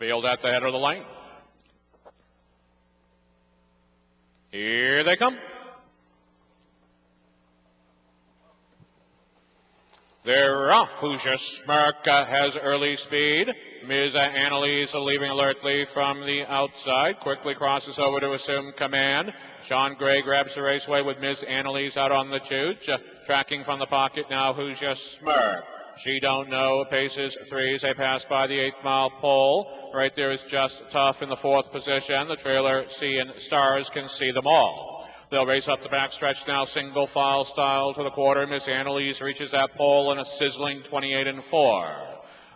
Field at the head of the lane. Here they come. They're off. Hoosier Smirk has early speed. Ms. Annalise leaving alertly from the outside. Quickly crosses over to assume command. Sean Gray grabs the raceway with Ms. Annalise out on the chooch. Tracking from the pocket now, Hoosier Smirk. She Don't Know paces threes. They pass by the 8th mile pole. Right there is Just Tough in the 4th position. The trailer Seeing Stars can see them all. They'll race up the backstretch now, single file style to the quarter. Miss Annalise reaches that pole in a sizzling 28-4.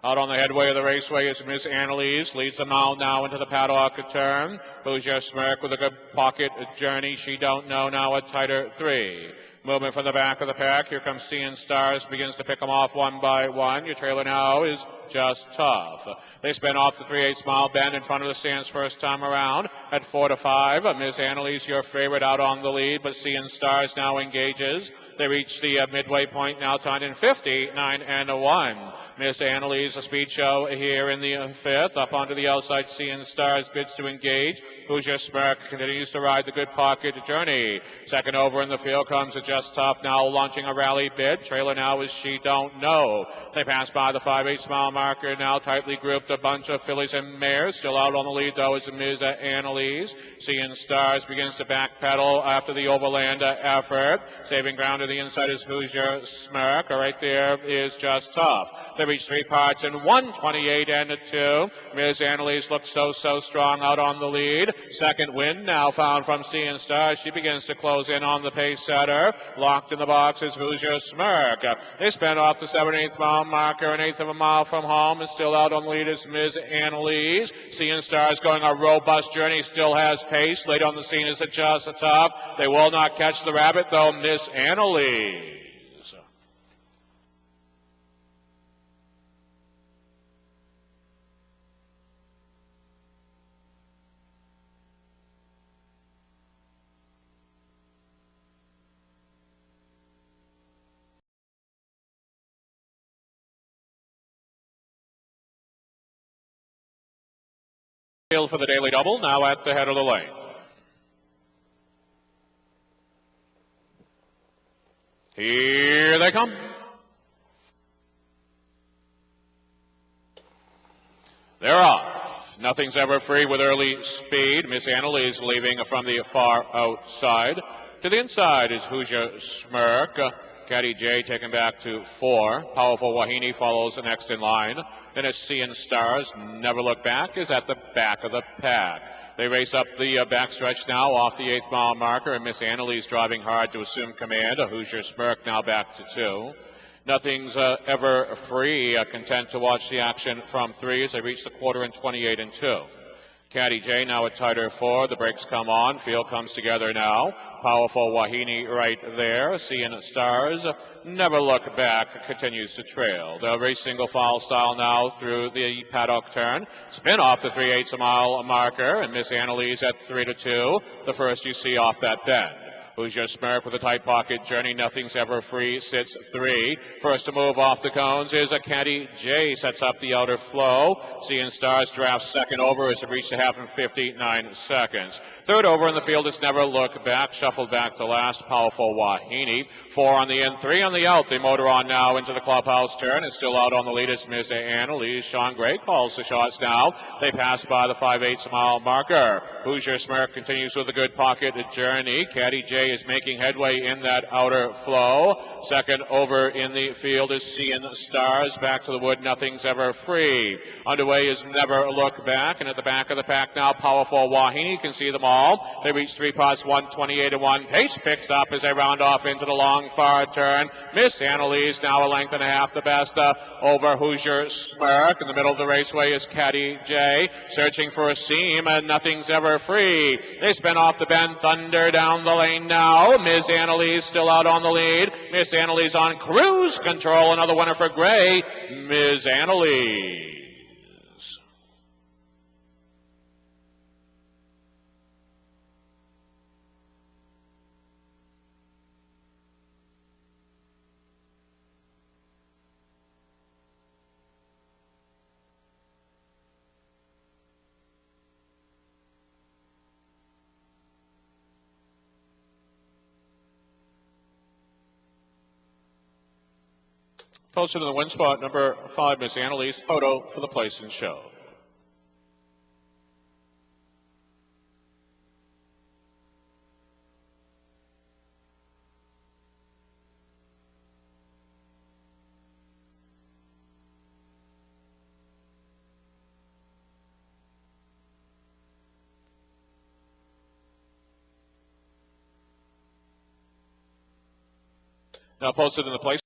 Out on the headway of the raceway is Miss Annalise. Leads them out now into the paddock turn. Hoosier Smirk with a good pocket journey. She Don't Know now a tighter 3. Movement from the back of the pack. Here comes Seeing Stars. Begins to pick them off one by one. Your trailer now is Just Tough. They spin off the 3/8 mile bend in front of the stands first time around at 4-5. Miss Annalise, your favorite, out on the lead, but Seeing Stars now engages. They reach the midway point now, timed in 59-1. Miss Annalise, a speed show here in the 5th. Up onto the outside, Seeing Stars bids to engage. Hoosier Smirk continues to ride the good pocket journey. Second over in the field comes a Just Tough, now launching a rally bid. Trailer now is She Don't Know. They pass by the 5/8 mile marker now, tightly grouped, a bunch of fillies and mares. Still out on the lead, though, is Ms. Annalise. Seeing Stars begins to backpedal after the overland effort. Saving ground to the inside is Hoosier Smirk. Right there is Just Tough. They reach 3 parts in 1:28-2. Ms. Annalise looks so strong out on the lead. Second win now found from Seeing Stars. She begins to close in on the pace setter. Locked in the box is Hoosier Smirk. They spin off the 7/8 mile marker, an 1/8 of a mile from home, and still out on the lead is Ms. Annalise. Seeing Stars going a robust journey, still has pace. Late on the scene is Just Tough. They will not catch the rabbit, though, Miss Annalise. Field for the Daily Double, now at the head of the lane. Here they come. They're off. Nothing's Ever Free with early speed. Miss Annalise leaving from the far outside. To the inside is Hoosier Smirk. Caddy J taken back to 4. Powerful Wahine follows the next in line. Then it's Seeing Stars. Never Look Back is at the back of the pack. They race up the backstretch now off the 8th mile marker, and Miss Annalise driving hard to assume command. A Hoosier Smirk now back to 2. Nothing's Ever Free, content to watch the action from 3 as they reach the quarter in 28-2. Caddy J now a tighter 4. The brakes come on. Field comes together now. Powerful Wahine right there. Seeing Stars. Never Look Back continues to trail. They'll race single file style now through the paddock turn. Spin off the 3/8 a mile marker, and Miss Annalise at 3-2. The first you see off that bend. Hoosier Smirk with a tight pocket journey. Nothing's Ever Free sits 3. First to move off the cones is a Caddy J. Sets up the outer flow. Seeing Stars drafts second over as it reached the half in 59 seconds. Third over in the field is Never Look Back. Shuffled back to last. Powerful Wahine. 4 on the in, 3 on the out. They motor on now into the clubhouse turn. And still out on the lead is Miss Annalise. Sean Gray calls the shots now. They pass by the 5/8 mile marker. Hoosier Smirk continues with a good pocket journey. Caddy J is making headway in that outer flow. Second over in the field is Seeing Stars. Back to the wood, Nothing's Ever Free. Underway is Never Look Back, and at the back of the pack now, Powerful Wahine. Can see them all. They reach 3 parts, 1:28-1. Pace picks up as they round off into the long far turn. Miss Annalise now a length and a half the best over Hoosier Smirk. In the middle of the raceway is Caddy J. Searching for a seam, and Nothing's Ever Free. They spin off the bend, thunder down the lane now. Miss Annalise still out on the lead. Miss Annalise on cruise control. Another winner for Gray. Miss Annalise. Posted in the win spot, number 5, Miss Annalise, photo for the place and show. Now posted in the place.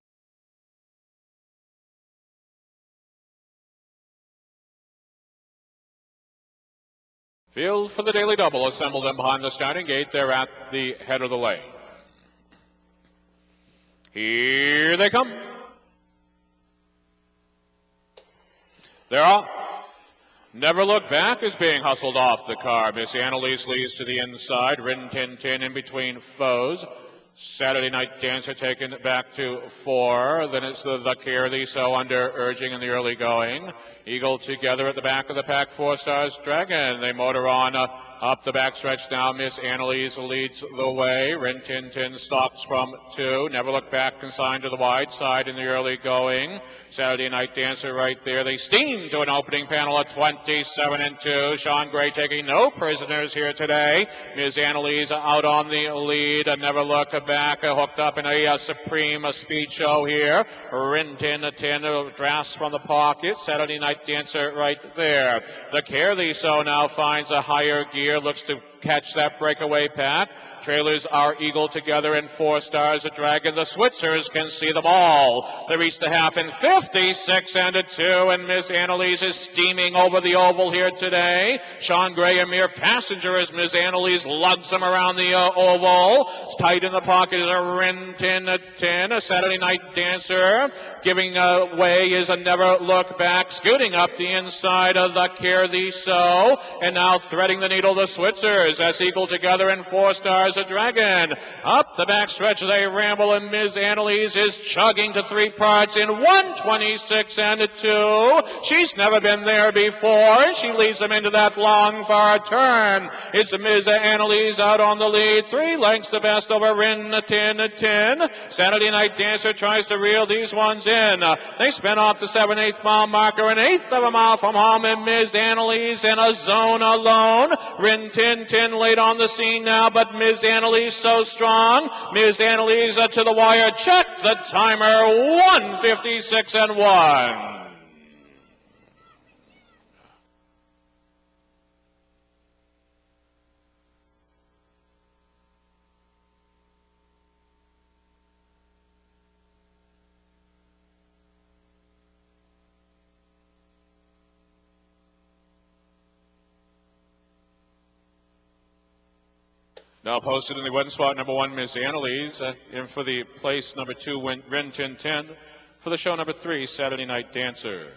Field for the daily double assembled in behind the starting gate. They're at the head of the lane. Here they come. They're off. Never Look Back is being hustled off the car. Miss Annalise leads to the inside. Rin Tin Tin in between foes. Saturday Night Dancer taken back to 4. Then it's the Care Thee So under urging in the early going. Eagle Together at the back of the pack. 4 Stars Dragon. They motor on up the backstretch now. Miss Annalise leads the way. Rin Tin Tin stops from 2. Never Look Back consigned to the wide side in the early going. Saturday Night Dancer right there. They steam to an opening panel at 27-2. Sean Gray taking no prisoners here today. Ms. Annalise out on the lead. Never Look Back hooked up in a supreme speed show here. Rin Tin Tin drafts from the pocket. Saturday Night Dancer right there. The Care Thee So now finds a higher gear. Looks to catch that breakaway pack. Trailers are Eagle Together and 4 Stars a Dragon. The Switzers can see them all. They reach the half in 56-2, and Miss Annalise is steaming over the oval here today. Sean Gray, a mere passenger as Miss Annalise lugs them around the oval. Tight in the pocket is a Rin Tin Tin, a Saturday Night Dancer. Giving way is a Never Look Back, scooting up the inside of the Care Thee So, and now threading the needle, the Switzers as Eagle Together and 4 Stars a Dragon. Up the backstretch they ramble, and Ms. Annalise is chugging to 3 parts in 1:26-2. She's never been there before. She leads them into that long far turn. It's Ms. Annalise out on the lead. 3 lengths the best over Rin Tin Tin. Saturday Night Dancer tries to reel these ones in. They spin off the 7/8 mile marker, an 1/8 of a mile from home, and Ms. Annalise in a zone alone. Rin Tin Tin late on the scene now, but Ms. Annalise so strong. Ms. Annalise to the wire. Check the timer. 1:56-1. Now posted in the win spot, number 1, Miss Annalise. In for the place, number 2, Rin Tin Tin. For the show, number 3, Saturday Night Dancer.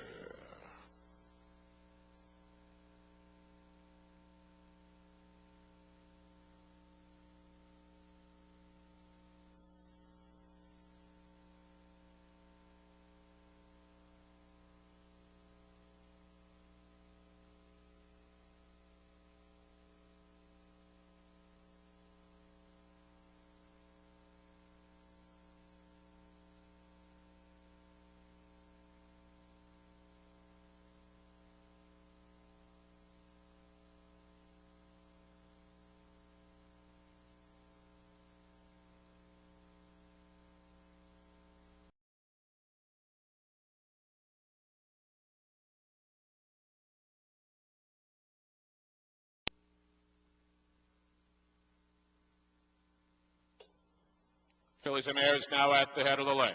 Fillies and Mares now at the head of the lane.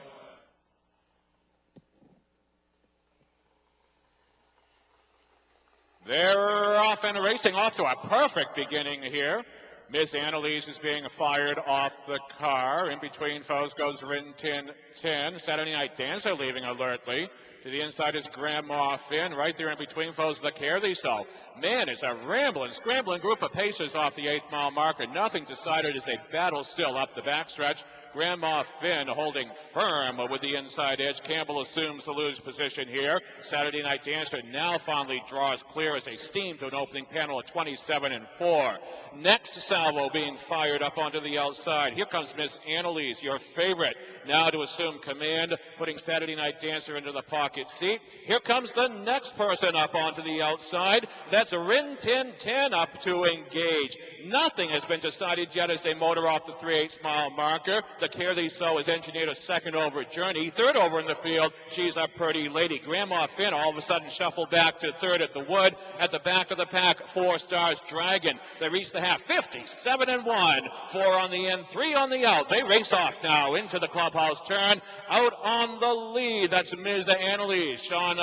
They're off and racing off to a perfect beginning here. Miss Annalise is being fired off the car. In between foes goes Rin Tin Tin. Saturday Night Dancer leaving alertly. To the inside is Grandma Finn. Right there in between foes, the Care Thee So. Man, it's a rambling, scrambling group of pacers off the 8th mile marker. Nothing decided as they battle still up the backstretch. Grandma Finn holding firm with the inside edge. Campbell assumes the lose position here. Saturday Night Dancer now finally draws clear as they steam to an opening panel of 27-4. Next salvo being fired up onto the outside. Here comes Miss Annalise, your favorite, now to assume command, putting Saturday Night Dancer into the pocket seat. Here comes the next person up onto the outside. That's Rin Tin Tin up to engage. Nothing has been decided yet as they motor off the 3/8 mile marker. The Carely So has engineered a second over journey. Third over in the field, She's a Pretty Lady. Grandma Finn all of a sudden shuffled back to third at the Wood. At the back of the pack, 4 Stars Dragon. They reach the half, 57-1. 4 on the in, 3 on the out. They race off now into the clubhouse turn. Out on the lead, that's Ms. Annalise. Sean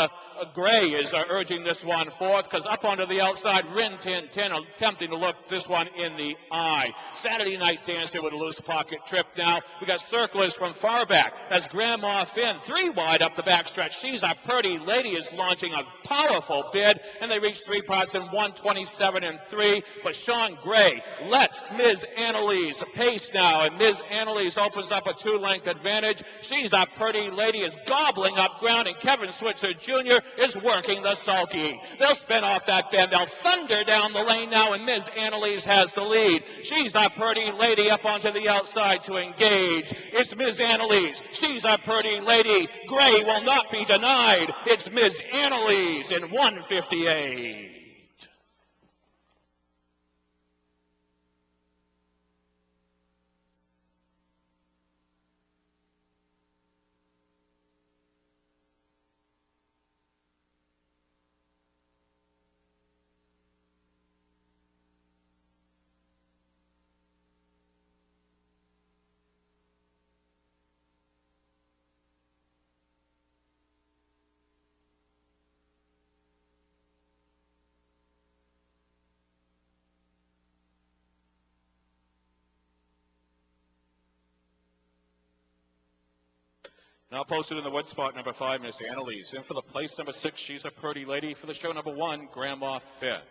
Gray is urging this one forth, because up onto the outside, Rin Tin Tin attempting to look this one in the eye. Saturday Night Dancer with a loose pocket trip now. We got Circlers from far back. That's Grandma Finn, 3 wide up the backstretch. She's a Pretty Lady is launching a powerful bid, and they reach 3 parts in 1:27-3. But Sean Gray lets Ms. Annalise pace now, and Ms. Annalise opens up a 2-length advantage. She's a Pretty Lady is gobbling up ground, and Kevin Switzer Jr. is working the sulky. They'll spin off that bend. They'll thunder down the lane now, and Ms. Annalise has the lead. She's a Pretty Lady up onto the outside to engage. It's Ms. Annalise. She's a Pretty Lady. Gray will not be denied. It's Ms. Annalise in 1:58. Now posted in the wood spot, number 5, Miss Annalise. In for the place, number 6, She's a Pretty Lady. For the show, number 1, Grandma Finn.